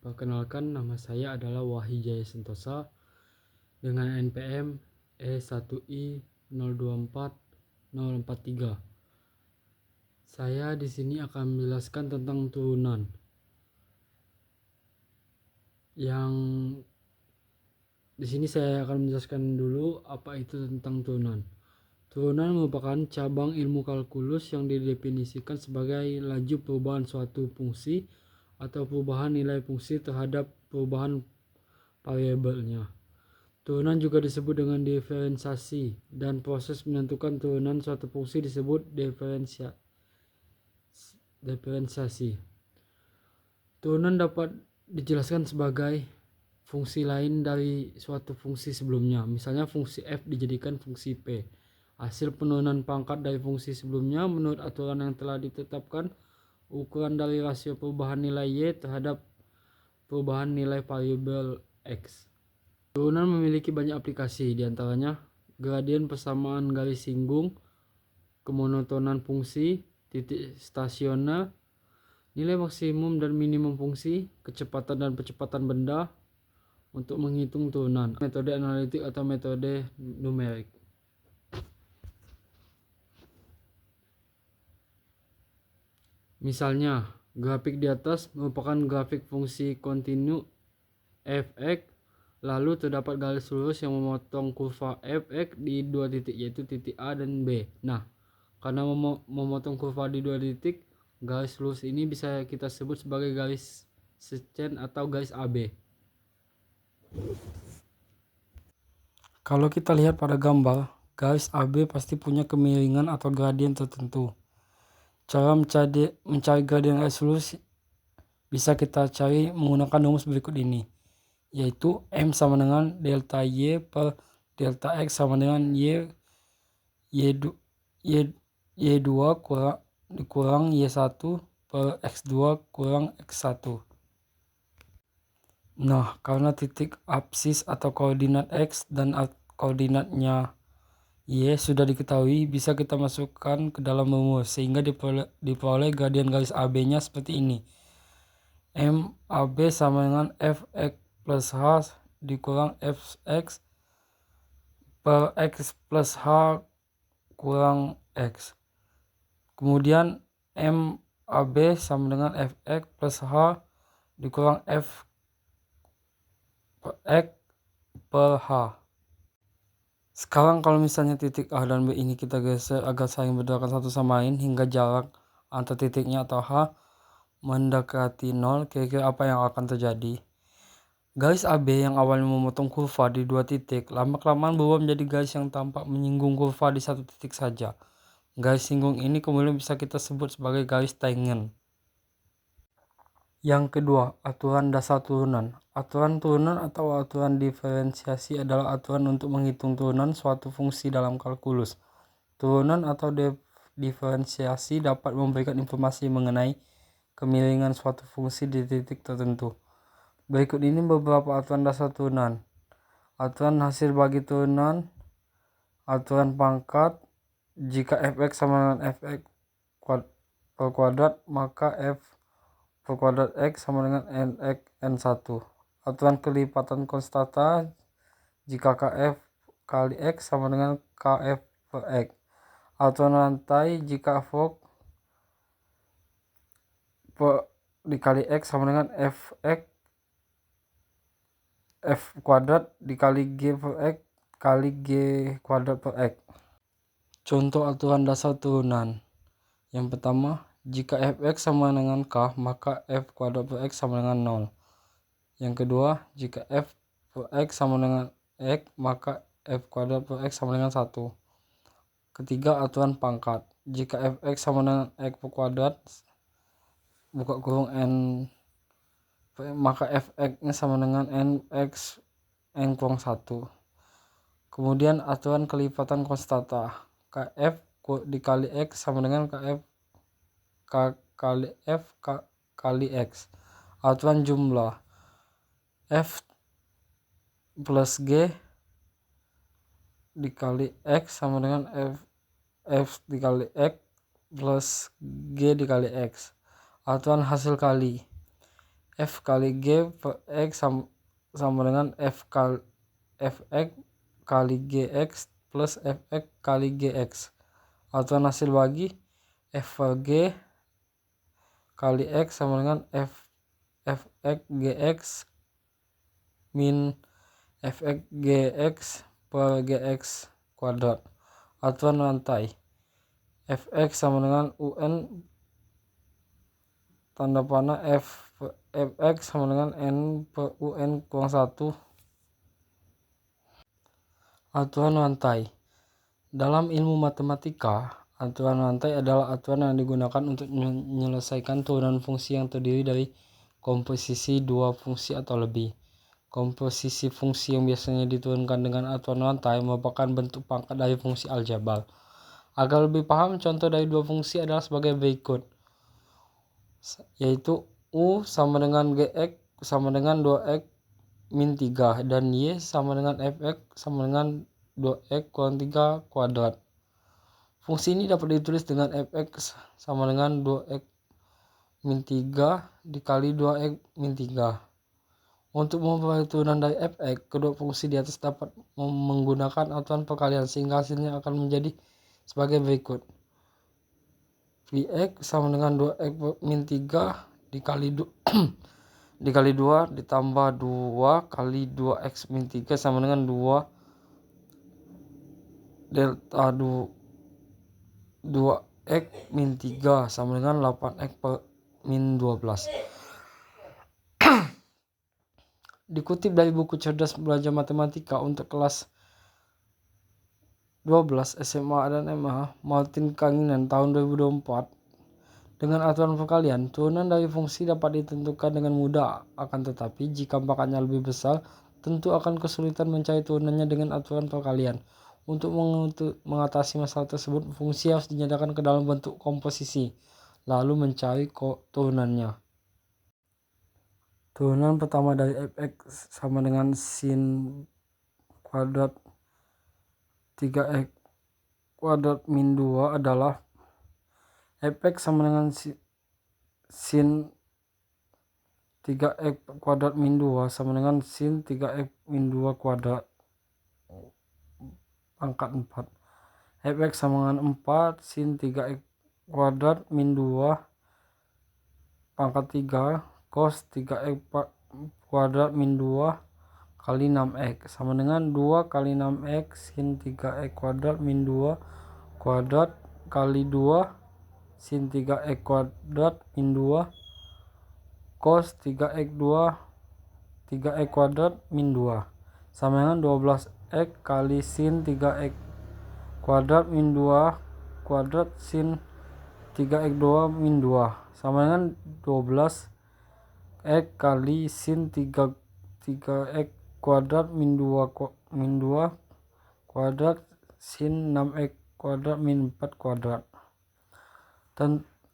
Perkenalkan, nama saya adalah Wahyu Jaya Sentosa dengan NPM E1I024043. Saya di sini akan menjelaskan tentang turunan. Yang di sini saya akan menjelaskan dulu apa itu tentang turunan. Turunan merupakan cabang ilmu kalkulus yang didefinisikan sebagai laju perubahan suatu fungsi atau perubahan nilai fungsi terhadap perubahan variabelnya. Turunan juga disebut dengan diferensiasi, dan proses menentukan turunan suatu fungsi disebut diferensiasi. Turunan dapat dijelaskan sebagai fungsi lain dari suatu fungsi sebelumnya. Misalnya fungsi f dijadikan fungsi p. Hasil penurunan pangkat dari fungsi sebelumnya menurut aturan yang telah ditetapkan, ukuran dari rasio perubahan nilai y terhadap perubahan nilai variabel x. Turunan memiliki banyak aplikasi, diantaranya gradien persamaan garis singgung, kemonotonan fungsi, titik stasioner, nilai maksimum dan minimum fungsi, kecepatan dan percepatan benda untuk menghitung turunan, metode analitik atau metode numerik. Misalnya, grafik di atas merupakan grafik fungsi kontinu f(x), lalu terdapat garis lurus yang memotong kurva f(x) di dua titik, yaitu titik A dan B. Nah, karena memotong kurva di dua titik, garis lurus ini bisa kita sebut sebagai garis seken atau garis AB. Kalau kita lihat pada gambar, garis AB pasti punya kemiringan atau gradien tertentu. Cara mencari gradien garis lurus bisa kita cari menggunakan rumus berikut ini, yaitu M sama dengan delta Y per delta X sama dengan Y2 kurang Y1 per X2 kurang X1. Nah, karena titik absis atau koordinat X dan koordinatnya Y sudah diketahui, bisa kita masukkan ke dalam rumus sehingga diperoleh gradien garis AB-nya seperti ini. MAB sama dengan Fx plus H dikurang Fx per X plus H kurang X. Kemudian MAB sama dengan Fx plus H dikurang F per X per H. Sekarang kalau misalnya titik A dan B ini kita geser agar saling berdekatan satu sama lain hingga jarak antar titiknya atau H mendekati 0, kira-kira apa yang akan terjadi? Garis AB yang awalnya memotong kurva di dua titik, lama-kelamaan berubah menjadi garis yang tampak menyinggung kurva di satu titik saja. Garis singgung ini kemudian bisa kita sebut sebagai garis tangent. Yang kedua, aturan dasar turunan. Aturan turunan atau aturan diferensiasi adalah aturan untuk menghitung turunan suatu fungsi dalam kalkulus. Turunan atau diferensiasi dapat memberikan informasi mengenai kemiringan suatu fungsi di titik tertentu. Berikut ini beberapa aturan dasar turunan. Aturan hasil bagi turunan, aturan pangkat, jika fx sama dengan fx per kuadrat, maka f per kuadrat x sama dengan nx n1. Aturan kelipatan konstanta, jika kf kali x sama dengan kf per x. Aturan rantai, jika Vogt dikali x sama dengan fx f kuadrat dikali g per x kali g kuadrat per x. Contoh aturan dasar turunan. Yang pertama, jika fx sama dengan k, maka f kuadrat per x sama dengan 0. Yang kedua, jika f per x sama dengan x, maka f kuadrat per x sama dengan 1. Ketiga, aturan pangkat. Jika fx sama dengan x per kuadrat buka kurung n, maka fx-nya sama dengan nx n kurang 1. Kemudian aturan kelipatan konstanta. Kf dikali x sama dengan kf kali f kali x. Aturan jumlah. F plus G dikali X sama dengan F dikali X plus G dikali X. Aturan hasil kali. F kali G per X sama dengan Fx kali Gx plus Fx kali Gx. Atau hasil bagi F per G kali X sama dengan Fx Gx min Fx Gx per Gx kuadrat. Aturan rantai Fx sama dengan UN tanda panah Fx sama dengan N per UN kurang 1. Aturan rantai. Dalam ilmu matematika, aturan rantai adalah aturan yang digunakan untuk menyelesaikan turunan fungsi yang terdiri dari komposisi dua fungsi atau lebih. Komposisi fungsi yang biasanya diturunkan dengan aturan rantai merupakan bentuk pangkat dari fungsi aljabar. Agar lebih paham, contoh dari dua fungsi adalah sebagai berikut, yaitu U sama dengan Gx sama dengan 2x min 3 dan Y sama dengan Fx sama dengan 2x kurang 3 kuadrat. Fungsi ini dapat ditulis dengan Fx sama dengan 2x min 3 dikali 2x min 3. Untuk memperoleh turunan dari Fx, kedua fungsi di atas dapat menggunakan aturan perkalian sehingga hasilnya akan menjadi sebagai berikut. Vx sama dengan 2x min 3 dikali 2 ditambah 2 kali 2x min 3 sama dengan 2 delta 2x min 3 sama dengan 8x per min 12. Dikutip dari buku Cerdas Belajar Matematika untuk kelas 12 SMA dan MA Martin Kanginan tahun 2024. Dengan aturan perkalian, turunan dari fungsi dapat ditentukan dengan mudah, akan tetapi jika pangkatnya lebih besar, tentu akan kesulitan mencari turunannya dengan aturan perkalian. Untuk mengatasi masalah tersebut, fungsi harus dinyatakan ke dalam bentuk komposisi, lalu mencari turunannya. Turunan pertama dari Fx sama dengan sin kuadrat 3x kuadrat min 2 adalah Fx sama dengan sin 3x kuadrat min 2 sama dengan sin 3x min 2 kuadrat pangkat 4. Fx sama dengan 4 sin 3x kuadrat min 2 pangkat 3 cos 3x kuadrat min 2 kali 6x sama dengan 2 kali 6x sin 3x kuadrat min 2 kuadrat kali 2 sin 3x kuadrat min 2 cos 3x kuadrat min 2 sama dengan 12x kali sin 3x kuadrat min 2 kuadrat sin 3x2 min 2 sama dengan 12x kali sin 3x kuadrat min 2 kuadrat sin 6x kuadrat min 4 kuadrat.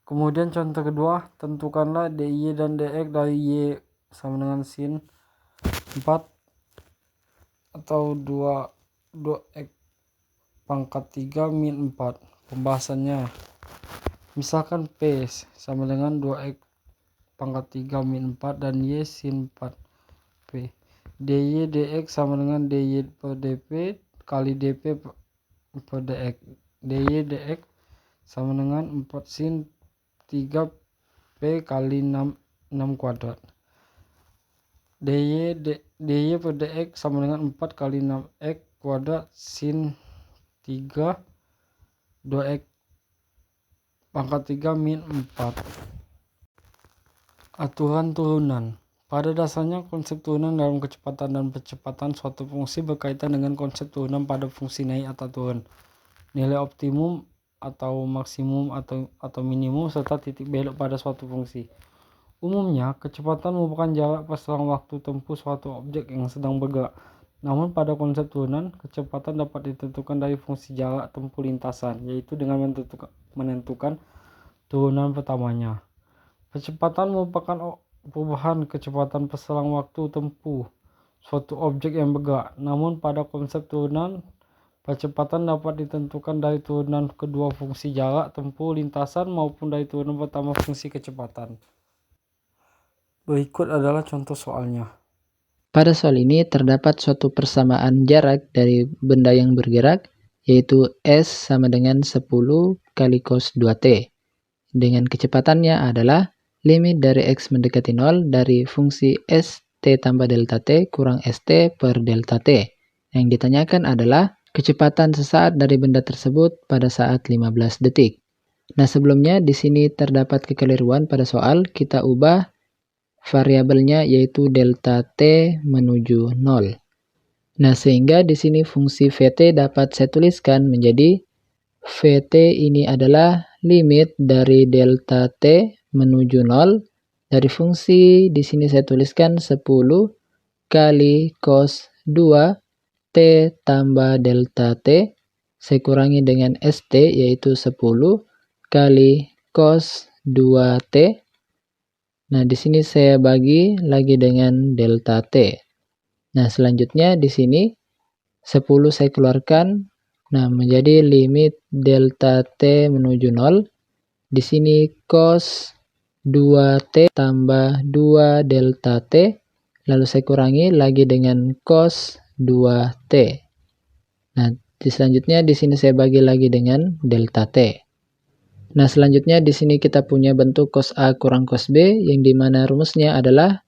Kemudian contoh kedua, tentukanlah dy dan dx dari y sama dengan sin 4 atau 2x pangkat 3 min 4. Pembahasannya, misalkan P sama dengan 2x pangkat 3 min 4 dan y sin 4 P. dy dx sama dengan dy per dp kali dp per dx. dy dx sama dengan 4 sin 3 p kali 6 kuadrat. dy per dx sama dengan 4 kali 6x kuadrat sin 3 2x pangkat 3 min 4. Aturan turunan. Pada dasarnya, konsep turunan dalam kecepatan dan percepatan suatu fungsi berkaitan dengan konsep turunan pada fungsi naik atau turun, nilai optimum atau maksimum atau minimum, serta titik belok pada suatu fungsi. Umumnya, kecepatan merupakan jarak perselang waktu tempuh suatu objek yang sedang bergerak. Namun pada konsep turunan, kecepatan dapat ditentukan dari fungsi jarak tempuh lintasan, yaitu dengan menentukan turunan pertamanya. Percepatan merupakan perubahan kecepatan perselang waktu tempuh suatu objek yang bergerak. Namun pada konsep turunan, percepatan dapat ditentukan dari turunan kedua fungsi jarak tempuh lintasan maupun dari turunan pertama fungsi kecepatan. Berikut adalah contoh soalnya. Pada soal ini terdapat suatu persamaan jarak dari benda yang bergerak, yaitu S sama dengan 10 kali cos 2T. Dengan kecepatannya adalah limit dari X mendekati 0 dari fungsi ST tambah delta T kurang ST per delta T. Yang ditanyakan adalah kecepatan sesaat dari benda tersebut pada saat 15 detik. Nah, sebelumnya di sini terdapat kekeliruan pada soal, kita ubah variabelnya yaitu delta T menuju 0. Nah, sehingga di sini fungsi VT dapat saya tuliskan menjadi VT ini adalah limit dari delta T menuju 0 dari fungsi di sini saya tuliskan 10 kali cos 2 T tambah delta T saya kurangi dengan ST yaitu 10 kali cos 2T. Nah, di sini saya bagi lagi dengan delta T. Nah, selanjutnya di sini 10 saya keluarkan. Nah, menjadi limit delta T menuju 0. Di sini cos 2T tambah 2 delta T. Lalu saya kurangi lagi dengan cos 2T. Nah, selanjutnya di sini saya bagi lagi dengan delta T. Nah, selanjutnya di sini kita punya bentuk cos A kurang cos B, yang dimana rumusnya adalah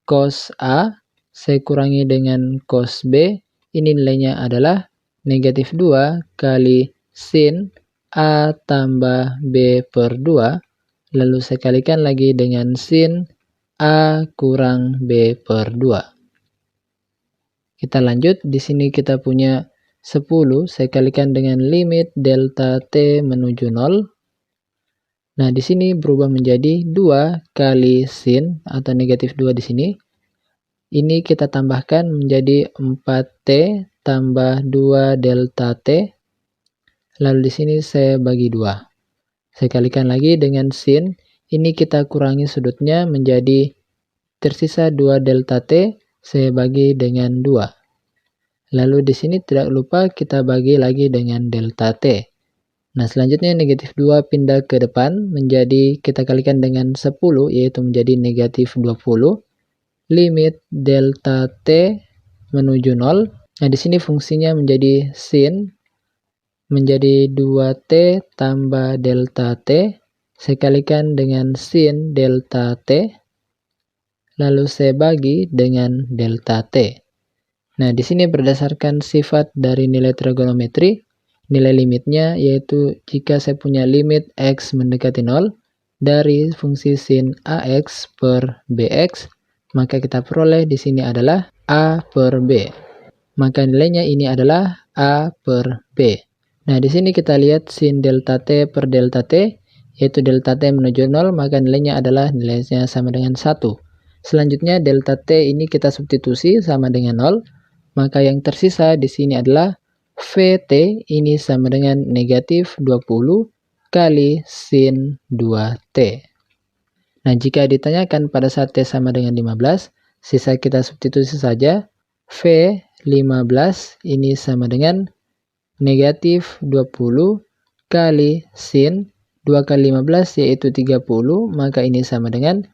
cos A saya kurangi dengan cos B, ini nilainya adalah negatif 2 kali sin A tambah B per 2, lalu saya kalikan lagi dengan sin A kurang B per 2. Kita lanjut, di sini kita punya 10, saya kalikan dengan limit delta T menuju 0. Nah, di sini berubah menjadi 2 kali sin atau negatif 2 di sini. Ini kita tambahkan menjadi 4T tambah 2 delta T. Lalu di sini saya bagi 2. Saya kalikan lagi dengan sin. Ini kita kurangi sudutnya menjadi tersisa 2 delta T. Saya bagi dengan 2. Lalu di sini tidak lupa kita bagi lagi dengan delta T. Nah, selanjutnya negatif 2 pindah ke depan menjadi kita kalikan dengan 10 yaitu menjadi negatif 20. Limit delta T menuju 0. Nah, di sini fungsinya menjadi sin menjadi 2T tambah delta T. Saya kalikan dengan sin delta T. Lalu saya bagi dengan delta T. Nah, di sini berdasarkan sifat dari nilai trigonometri, nilai limitnya yaitu jika saya punya limit X mendekati 0 dari fungsi sin AX per BX, maka kita peroleh di sini adalah A per B. Maka nilainya ini adalah A per B. Nah, di sini kita lihat sin delta T per delta T, yaitu delta T menuju 0, maka nilainya adalah nilainya sama dengan 1. Selanjutnya delta T ini kita substitusi sama dengan 0, maka yang tersisa di sini adalah VT ini sama dengan negatif 20 kali sin 2T. Nah, jika ditanyakan pada saat T sama dengan 15, sisa kita substitusi saja. V15 ini sama dengan negatif 20 kali sin 2 kali 15 yaitu 30, maka ini sama dengan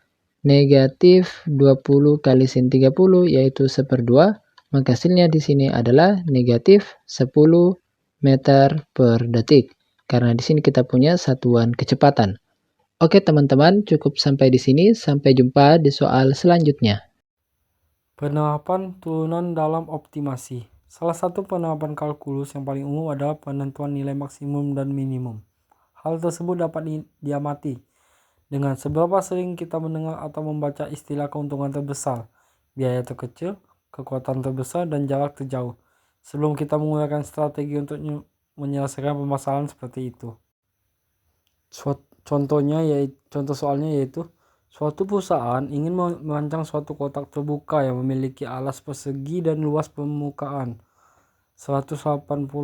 negatif 20 kali sin 30 yaitu 1/2. Maka hasilnya di sini adalah negatif 10 meter per detik. Karena di sini kita punya satuan kecepatan. Oke teman-teman, cukup sampai di sini. Sampai jumpa di soal selanjutnya. Penerapan turunan dalam optimasi. Salah satu penerapan kalkulus yang paling umum adalah penentuan nilai maksimum dan minimum. Hal tersebut dapat diamati dengan seberapa sering kita mendengar atau membaca istilah keuntungan terbesar, biaya terkecil, kekuatan terbesar, dan jarak terjauh, sebelum kita menggunakan strategi untuk menyelesaikan permasalahan seperti itu. Contoh soalnya yaitu suatu perusahaan ingin merancang suatu kotak terbuka yang memiliki alas persegi dan luas permukaan 180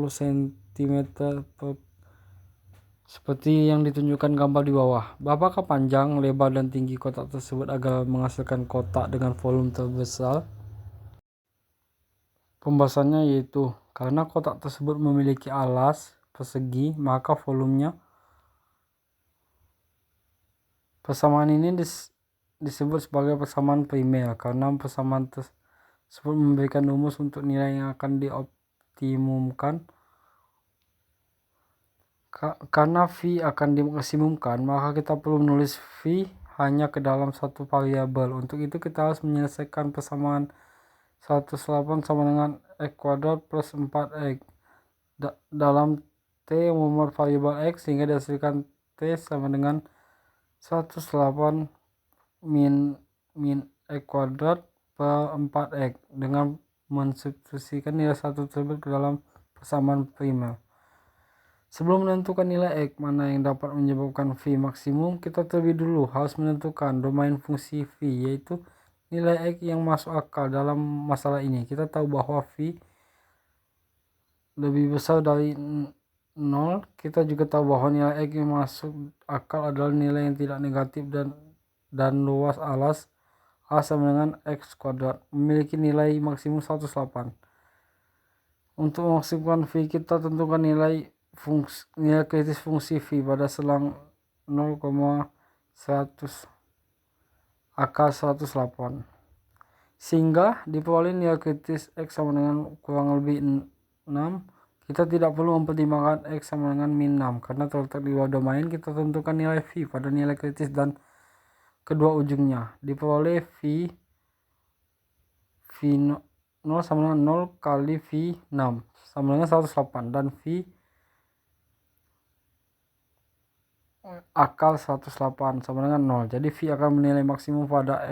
cm seperti yang ditunjukkan gambar di bawah. Berapakah panjang, lebar, dan tinggi kotak tersebut agar menghasilkan kotak dengan volume terbesar? Pembahasannya yaitu karena kotak tersebut memiliki alas persegi, maka volumenya persamaan ini disebut sebagai persamaan primer karena persamaan tersebut memberikan rumus untuk nilai yang akan dioptimumkan. Karena V akan dimaksimumkan, maka kita perlu menulis V hanya ke dalam satu variabel. Untuk itu kita harus menyelesaikan persamaan 108 sama dengan X kuadrat plus 4X dalam T memuat variabel X, sehingga dihasilkan T sama dengan 108 min X kuadrat per 4X dengan mensubstitusikan nilai 1 tersebut ke dalam persamaan primer. Sebelum menentukan nilai X mana yang dapat menyebabkan V maksimum, kita terlebih dulu harus menentukan domain fungsi V, yaitu nilai X yang masuk akal dalam masalah ini. Kita tahu bahwa V lebih besar dari 0. Kita juga tahu bahwa nilai X yang masuk akal adalah nilai yang tidak negatif dan luas alas A sama dengan X kuadrat, memiliki nilai maksimum 108. Untuk memaksimumkan V, kita tentukan nilai kritis fungsi V pada selang 0,100 akar 108, sehingga diperoleh nilai kritis X sama dengan kurang lebih 6. Kita tidak perlu mempertimbangkan X sama dengan min 6 karena terletak di luar domain. Kita tentukan nilai V pada nilai kritis dan kedua ujungnya. Diperoleh V 0 sama dengan 0 kali V 6 sama dengan 108 dan V akal 108 sama dengan 0. Jadi V akan menilai maksimum pada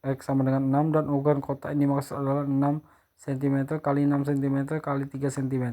X sama dengan 6 dan ukuran kotak ini maksud adalah 6 cm kali 6 cm kali 3 cm.